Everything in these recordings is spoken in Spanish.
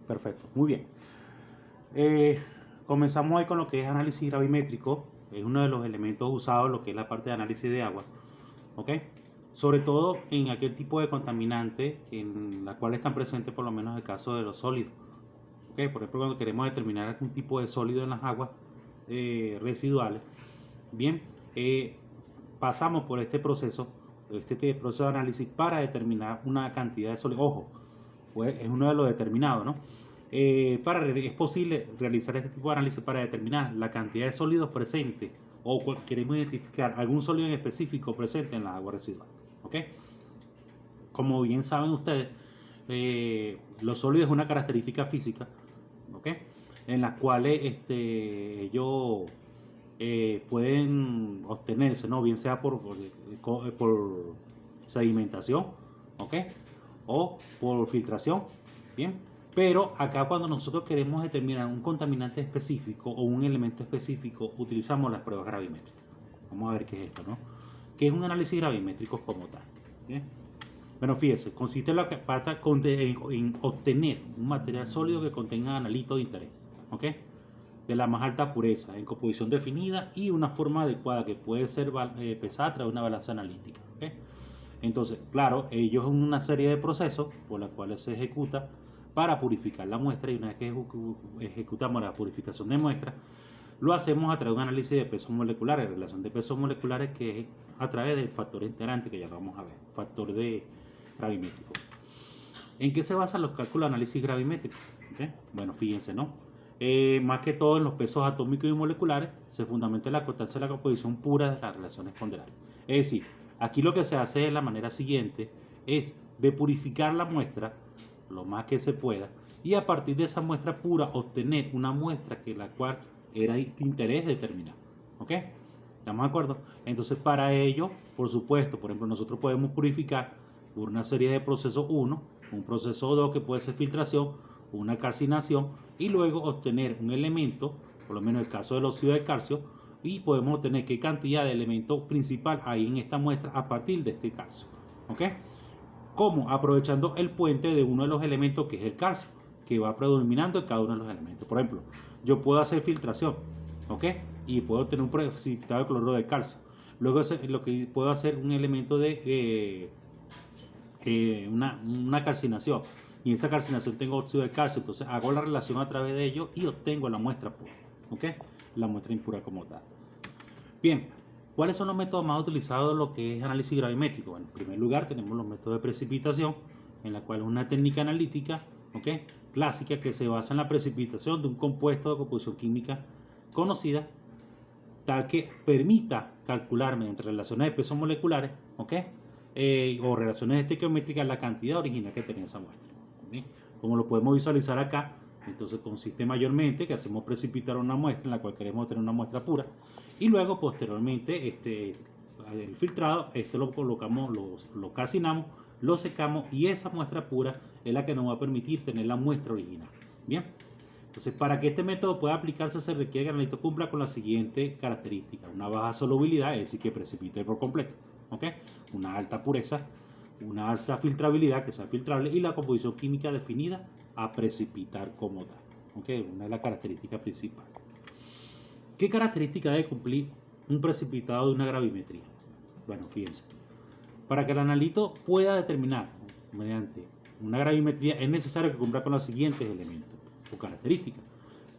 Perfecto, muy bien. Comenzamos hoy con lo que es análisis gravimétrico. Es uno de los elementos usados en lo que es la parte de análisis de agua. ¿Ok? Sobre todo en aquel tipo de contaminantes en la cual están presentes por lo menos el caso de los sólidos. ¿Ok? Por ejemplo, cuando queremos determinar algún tipo de sólido en las aguas residuales. Bien, pasamos por este proceso de análisis para determinar una cantidad de sólido. Ojo, pues es uno de los determinados, ¿no? Es posible realizar este tipo de análisis para determinar la cantidad de sólidos presentes o queremos identificar algún sólido en específico presente en la agua residual. ¿Ok? Como bien saben ustedes, los sólidos es una característica física, ¿ok? En las cuales ellos pueden obtenerse, ¿no? Bien sea por sedimentación, ¿ok? O por filtración, ¿bien? Pero acá cuando nosotros queremos determinar un contaminante específico o un elemento específico, utilizamos las pruebas gravimétricas. Vamos a ver qué es esto, ¿no? ¿Qué es un análisis gravimétrico como tal? ¿Bien? Bueno, fíjese, consiste en en obtener un material sólido que contenga analitos de interés, ¿ok? De la más alta pureza, en composición definida y una forma adecuada que puede ser pesada a través de una balanza analítica. ¿Okay? Entonces, claro, ellos son una serie de procesos por los cuales se ejecuta para purificar la muestra y una vez que ejecutamos la purificación de muestra, lo hacemos a través de un análisis de pesos moleculares, relación de pesos moleculares que es a través del factor integrante que ya lo vamos a ver, factor de gravimétrico. ¿En qué se basan los cálculos de análisis gravimétrico? ¿Okay? Bueno, fíjense, ¿no? Más que todo en los pesos atómicos y moleculares, se fundamenta en la constancia de la composición pura de las relaciones ponderables. Es decir, aquí lo que se hace de la manera siguiente es de purificar la muestra lo más que se pueda y a partir de esa muestra pura obtener una muestra que la cual era de interés determinado. ¿Ok? ¿Estamos de acuerdo? Entonces para ello, por supuesto, por ejemplo, nosotros podemos purificar por una serie de procesos 1, un proceso 2 que puede ser filtración, una calcinación y luego obtener un elemento, por lo menos el caso del óxido de calcio, y podemos obtener qué cantidad de elemento principal hay en esta muestra a partir de este calcio. ¿Ok? ¿Cómo? Aprovechando el puente de uno de los elementos que es el calcio, que va predominando en cada uno de los elementos. Por ejemplo, yo puedo hacer filtración, ¿ok? Y puedo obtener un precipitado de cloruro de calcio. Luego lo que puedo hacer un elemento de una calcinación. Y en esa calcinación tengo óxido de calcio, entonces hago la relación a través de ello y obtengo la muestra pura, ¿ok? La muestra impura como tal. Bien, ¿cuáles son los métodos más utilizados en lo que es análisis gravimétrico? Bueno, en primer lugar tenemos los métodos de precipitación, en la cual es una técnica analítica, ¿ok? Clásica que se basa en la precipitación de un compuesto de composición química conocida, tal que permita calcular mediante relaciones de pesos moleculares, ¿ok? O relaciones estequiométricas la cantidad original que tenía esa muestra. ¿Sí? Como lo podemos visualizar acá, entonces consiste mayormente que hacemos precipitar una muestra en la cual queremos tener una muestra pura y luego posteriormente el filtrado, lo colocamos, lo calcinamos, lo secamos y esa muestra pura es la que nos va a permitir tener la muestra original. Bien, entonces para que este método pueda aplicarse se requiere que el analito cumpla con la siguiente característica: una baja solubilidad, es decir, que precipite por completo, ¿ok? Una alta pureza, una alta filtrabilidad, que sea filtrable, y la composición química definida a precipitar como tal. ¿Okay? Una de las características principales. ¿Qué característica debe cumplir un precipitado de una gravimetría? Bueno, fíjense. Para que el analito pueda determinar mediante una gravimetría es necesario que cumpla con los siguientes elementos o características: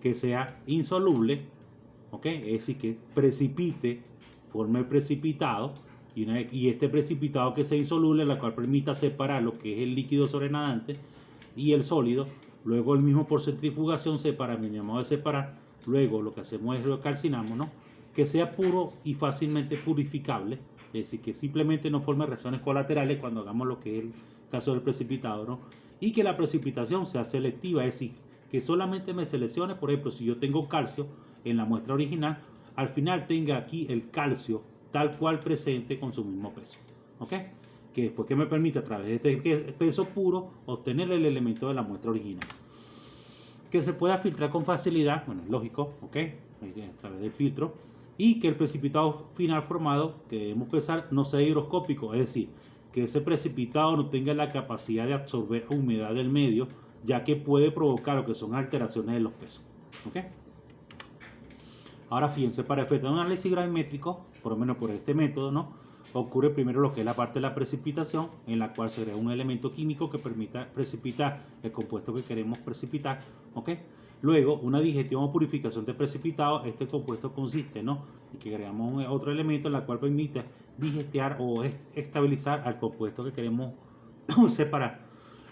que sea insoluble, ¿ok? Es decir, que precipite, forme precipitado, y este precipitado que sea insoluble, la cual permita separar lo que es el líquido sobrenadante y el sólido. Luego el mismo por centrifugación separa, mi llamado de separar. Luego lo que hacemos es lo calcinamos, ¿no? Que sea puro y fácilmente purificable, es decir, que simplemente no forme reacciones colaterales cuando hagamos lo que es el caso del precipitado, ¿no? Y que la precipitación sea selectiva, es decir, que solamente me seleccione, por ejemplo, si yo tengo calcio en la muestra original, al final tenga aquí el calcio tal cual presente con su mismo peso, ¿ok? Que después que me permite a través de este peso puro obtener el elemento de la muestra original. Que se pueda filtrar con facilidad, bueno, es lógico, ¿ok? A través del filtro. Y que el precipitado final formado que debemos pesar no sea higroscópico, es decir, que ese precipitado no tenga la capacidad de absorber humedad del medio ya que puede provocar lo que son alteraciones de los pesos. ¿Ok? Ahora fíjense, para efectuar un análisis gravimétrico, por lo menos por este método, ¿no? Ocurre primero lo que es la parte de la precipitación, en la cual se crea un elemento químico que permita precipitar el compuesto que queremos precipitar, ¿ok? Luego, una digestión o purificación de precipitado. Este compuesto consiste, ¿no?, en que creamos otro elemento en la cual permite digestear o estabilizar al compuesto que queremos separar.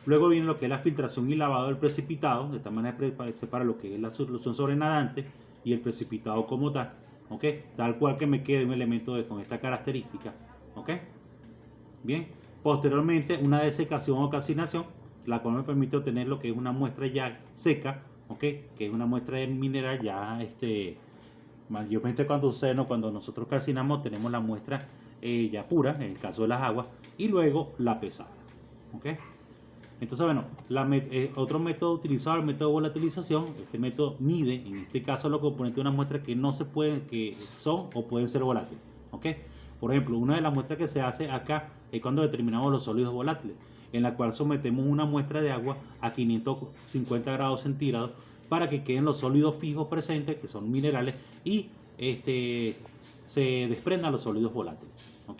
Luego viene lo que es la filtración y lavado del precipitado, de esta manera separa lo que es la solución sobrenadante y el precipitado como tal, ¿ok? Tal cual que me quede un elemento con esta característica, ¿ok? Bien, posteriormente una desecación o calcinación, la cual me permite obtener lo que es una muestra ya seca, ¿ok? Que es una muestra de mineral ya, mayormente cuando nosotros calcinamos tenemos la muestra ya pura, en el caso de las aguas, y luego la pesada, ¿ok? Entonces, bueno, otro método utilizado, el método de volatilización. Este método mide, en este caso, los componentes de una muestra que no se pueden, que son o pueden ser volátiles, ¿ok? Por ejemplo, una de las muestras que se hace acá es cuando determinamos los sólidos volátiles, en la cual sometemos una muestra de agua a 550 grados centígrados para que queden los sólidos fijos presentes, que son minerales, y se desprendan los sólidos volátiles, ¿ok?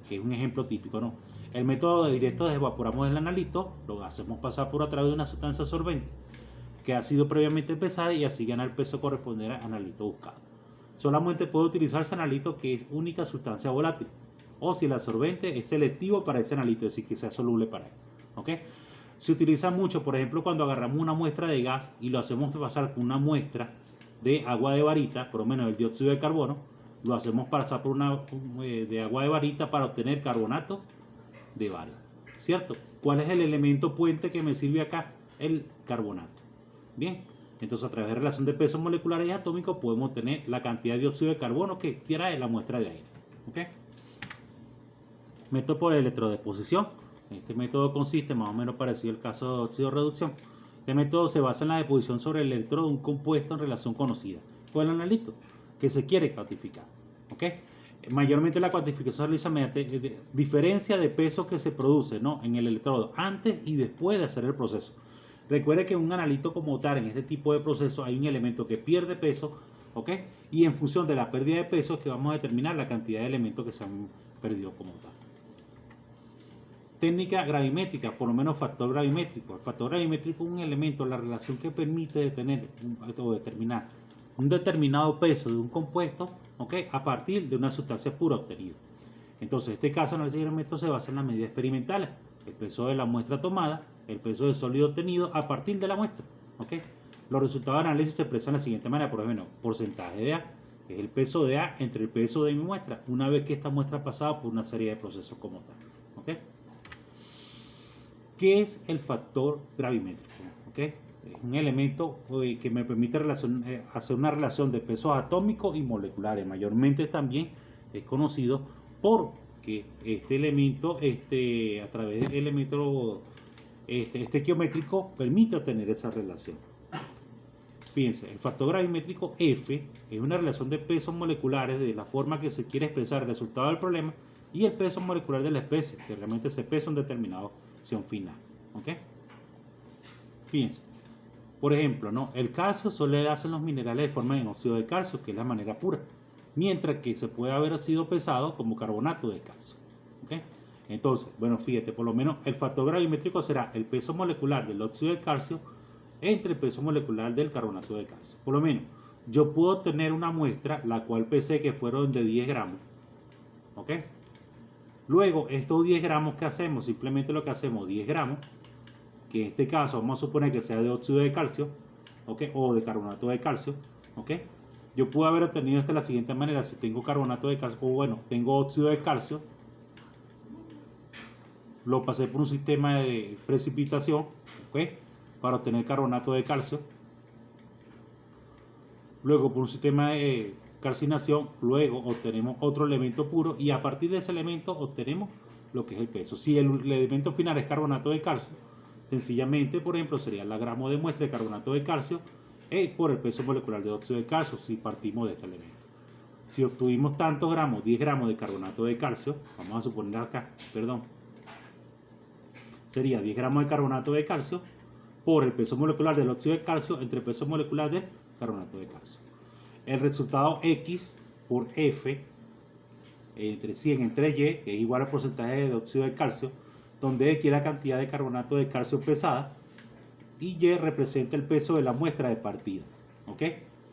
Que es un ejemplo típico, ¿no? El método directo de evaporamos el analito, lo hacemos pasar por a través de una sustancia absorbente que ha sido previamente pesada y así gana el peso correspondiente al analito buscado. Solamente puede utilizarse analito que es única sustancia volátil, o si el absorbente es selectivo para ese analito, es decir, que sea soluble para él, ¿ok? Se utiliza mucho, por ejemplo, cuando agarramos una muestra de gas y lo hacemos pasar con una muestra de agua de varita, por lo menos el dióxido de carbono, lo hacemos pasar por una de agua de varita para obtener carbonato de bario, ¿cierto? ¿Cuál es el elemento puente que me sirve acá? El carbonato. Bien, entonces a través de relación de pesos moleculares y atómicos podemos tener la cantidad de dióxido de carbono que trae la muestra de aire, ¿ok? Método por electrodeposición. Este método consiste más o menos parecido al caso de óxido de reducción. Este método se basa en la deposición sobre el electrodo de un compuesto en relación conocida con el analito que se quiere cuantificar, ¿ok? Mayormente la cuantificación se realiza mediante diferencia de peso que se produce, ¿no?, en el electrodo antes y después de hacer el proceso. Recuerde que en un analito como tal, en este tipo de proceso, hay un elemento que pierde peso, ¿ok? Y en función de la pérdida de peso es que vamos a determinar la cantidad de elementos que se han perdido como tal. Técnica gravimétrica, por lo menos factor gravimétrico. El factor gravimétrico es un elemento, la relación que permite determinar un determinado peso de un compuesto, ¿ok?, a partir de una sustancia pura obtenida. Entonces, en este caso, el análisis gravimétrico se basa en las medidas experimentales: el peso de la muestra tomada, el peso del sólido obtenido a partir de la muestra, ¿ok? Los resultados de análisis se expresan de la siguiente manera: por ejemplo, porcentaje de A es el peso de A entre el peso de mi muestra, una vez que esta muestra ha pasado por una serie de procesos como tal, ¿ok? ¿Qué es el factor gravimétrico? ¿Ok? Es un elemento que me permite hacer una relación de pesos atómicos y moleculares. Mayormente también es conocido porque este elemento, a través del elemento estequiométrico, permite obtener esa relación. Fíjense, el factor gravimétrico F es una relación de pesos moleculares de la forma que se quiere expresar el resultado del problema y el peso molecular de la especie, que realmente se pesa en determinada opción final, ¿ok? Fíjense, por ejemplo, ¿no?, el calcio suele darse en los minerales de forma de óxido de calcio, que es la manera pura, mientras que se puede haber sido pesado como carbonato de calcio, ¿ok? Entonces, bueno, fíjate, por lo menos el factor gravimétrico será el peso molecular del óxido de calcio entre el peso molecular del carbonato de calcio. Por lo menos, yo puedo tener una muestra, la cual pesé que fueron de 10 gramos, ¿ok? Luego, estos 10 gramos que hacemos, simplemente lo que hacemos, 10 gramos, que en este caso vamos a suponer que sea de óxido de calcio, ¿ok?, o de carbonato de calcio, ¿ok? Yo puedo haber obtenido de la siguiente manera: si tengo carbonato de calcio, o bueno, tengo óxido de calcio, lo pasé por un sistema de precipitación, ¿ok?, para obtener carbonato de calcio, luego por un sistema de calcinación, luego obtenemos otro elemento puro y a partir de ese elemento obtenemos lo que es el peso. Si el elemento final es carbonato de calcio, sencillamente, por ejemplo, sería la gramo de muestra de carbonato de calcio por el peso molecular de óxido de calcio, si partimos de este elemento. Si obtuvimos tantos gramos, 10 gramos de carbonato de calcio, vamos a suponer acá, sería 10 gramos de carbonato de calcio por el peso molecular del óxido de calcio entre el peso molecular del carbonato de calcio. El resultado X por F entre 100 entre Y, que es igual al porcentaje de óxido de calcio, donde X es la cantidad de carbonato de calcio pesada y Y representa el peso de la muestra de partida. ¿Ok?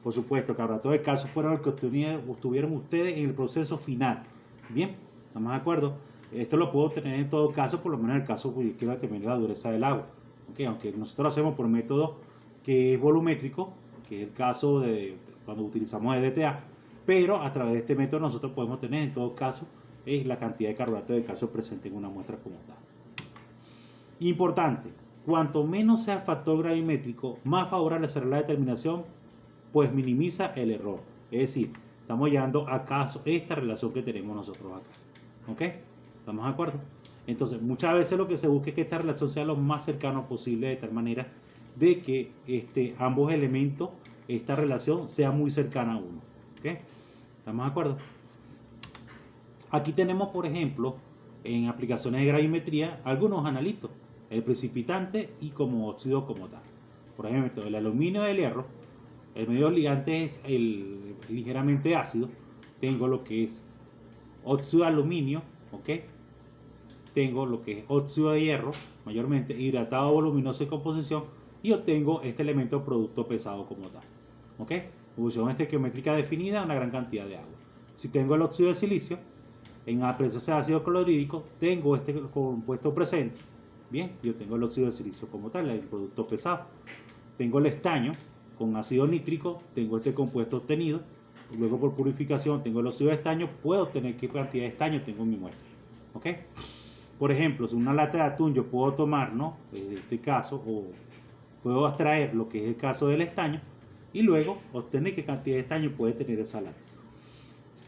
Por supuesto, carbonato de calcio fueron los que obtuvieron ustedes en el proceso final. Bien, ¿estamos de acuerdo? Esto lo puedo tener en todo caso, por lo menos en el caso que yo quiero determinar la dureza del agua. ¿Okay? Aunque nosotros lo hacemos por método que es volumétrico, que es el caso de cuando utilizamos EDTA, pero a través de este método nosotros podemos tener en todo caso la cantidad de carbonato de calcio presente en una muestra como tal. Importante, cuanto menos sea el factor gravimétrico, más favorable será la determinación, pues minimiza el error. Es decir, estamos llevando a caso esta relación que tenemos nosotros acá. ¿Ok? ¿Estamos de acuerdo? Entonces, muchas veces lo que se busca es que esta relación sea lo más cercano posible, de tal manera de que ambos elementos, esta relación sea muy cercana a uno. ¿Ok? ¿Estamos de acuerdo? Aquí tenemos, por ejemplo, en aplicaciones de gravimetría, algunos analitos, el precipitante y como óxido como tal. Por ejemplo, el aluminio y el hierro, el medio ligante es el ligeramente ácido. Tengo lo que es óxido de aluminio, ¿ok? Tengo lo que es óxido de hierro, mayormente hidratado voluminoso de composición, y obtengo este elemento producto pesado como tal. ¿Ok? Función estequiométrica definida, una gran cantidad de agua. Si tengo el óxido de silicio, en la presencia de ácido clorhídrico, tengo este compuesto presente. Bien, yo tengo el óxido de silicio como tal, el producto pesado. Tengo el estaño con ácido nítrico, tengo este compuesto obtenido. Luego por purificación tengo el óxido de estaño, puedo obtener qué cantidad de estaño tengo en mi muestra. ¿Ok? Por ejemplo, si una lata de atún yo puedo tomar, ¿no? En este caso, o puedo extraer lo que es el caso del estaño y luego obtener qué cantidad de estaño puede tener esa lata.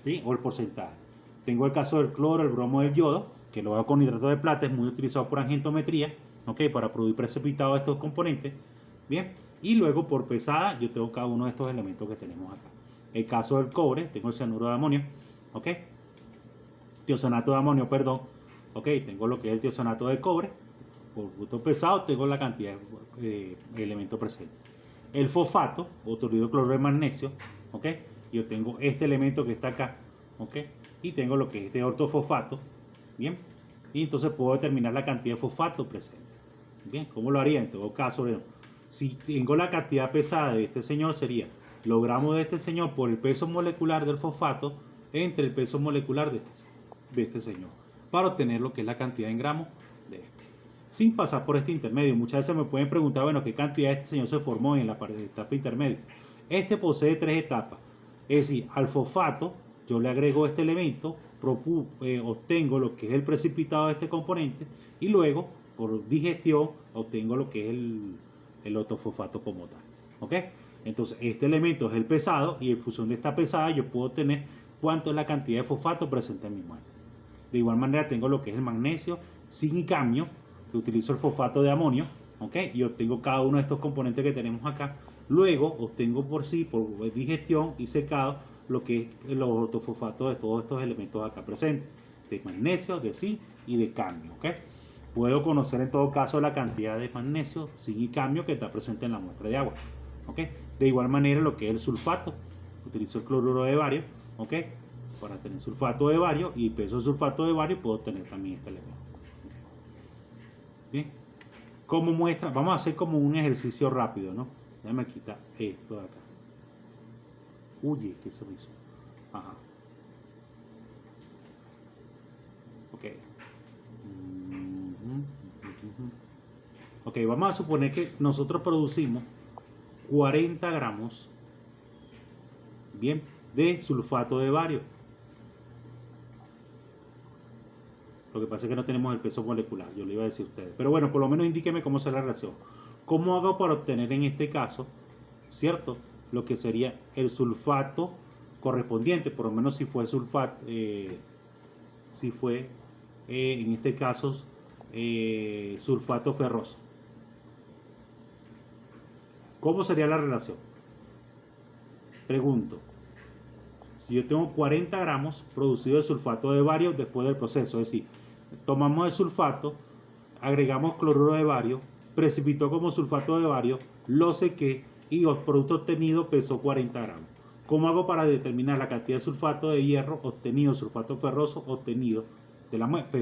¿Sí? O el porcentaje. Tengo el caso del cloro, el bromo, del yodo, que lo hago con hidrato de plata, es muy utilizado por angiometría, ¿ok? Para producir precipitado de estos componentes. Bien. Y luego por pesada yo tengo cada uno de estos elementos que tenemos acá. El caso del cobre, tengo el cianuro de amonio, ¿ok? Tiosanato de amonio, perdón. Ok, tengo lo que es el tiosanato de cobre. Por punto pesado tengo la cantidad de elementos presentes. El fosfato, otro hidrocloro de magnesio, ok. Yo tengo este elemento que está acá, ok. Y tengo lo que es este ortofosfato, bien. Y entonces puedo determinar la cantidad de fosfato presente. Bien, ¿cómo lo haría? En todo caso, bueno, si tengo la cantidad pesada de este señor, sería los gramos de este señor por el peso molecular del fosfato entre el peso molecular de este señor, para obtener lo que es la cantidad en gramos de este, sin pasar por este intermedio. Muchas veces me pueden preguntar, bueno, ¿qué cantidad este señor se formó en la etapa intermedia? Este posee 3 etapas, es decir, al fosfato yo le agrego este elemento, obtengo lo que es el precipitado de este componente y luego, por digestión, obtengo lo que es el ortofosfato como tal. ¿Ok? Entonces, este elemento es el pesado y en función de esta pesada yo puedo obtener cuánto es la cantidad de fosfato presente en mi muestra. De igual manera tengo lo que es el magnesio, zinc y cadmio, que utilizo el fosfato de amonio, ¿ok? Y obtengo cada uno de estos componentes que tenemos acá. Luego obtengo por digestión y secado, lo que es los ortofosfatos de todos estos elementos acá presentes, de magnesio, de zinc y de cadmio, ¿ok? Puedo conocer en todo caso la cantidad de magnesio, zinc y cadmio que está presente en la muestra de agua, ¿ok? De igual manera lo que es el sulfato, utilizo el cloruro de bario, ¿ok? Para tener sulfato de bario y peso de sulfato de bario puedo obtener también este elemento. Bien, como muestra, vamos a hacer como un ejercicio rápido, ¿no? Déjame quitar esto de acá. Uy, ¿qué se hizo? Ajá. Ok. Ok, vamos a suponer que nosotros producimos 40 gramos, bien, de sulfato de bario. Lo que pasa es que no tenemos el peso molecular, yo le iba a decir a ustedes. Pero bueno, por lo menos indíqueme cómo será la relación. ¿Cómo hago para obtener en este caso, cierto, lo que sería el sulfato correspondiente? Por lo menos si fue sulfato, en este caso, sulfato ferroso. ¿Cómo sería la relación? Pregunto. Si yo tengo 40 gramos producido de sulfato de bario después del proceso, es decir, tomamos el sulfato, agregamos cloruro de bario, precipitó como sulfato de bario, lo sequé y el producto obtenido pesó 40 gramos. ¿Cómo hago para determinar la cantidad de sulfato de hierro obtenido, sulfato ferroso obtenido de la muestra?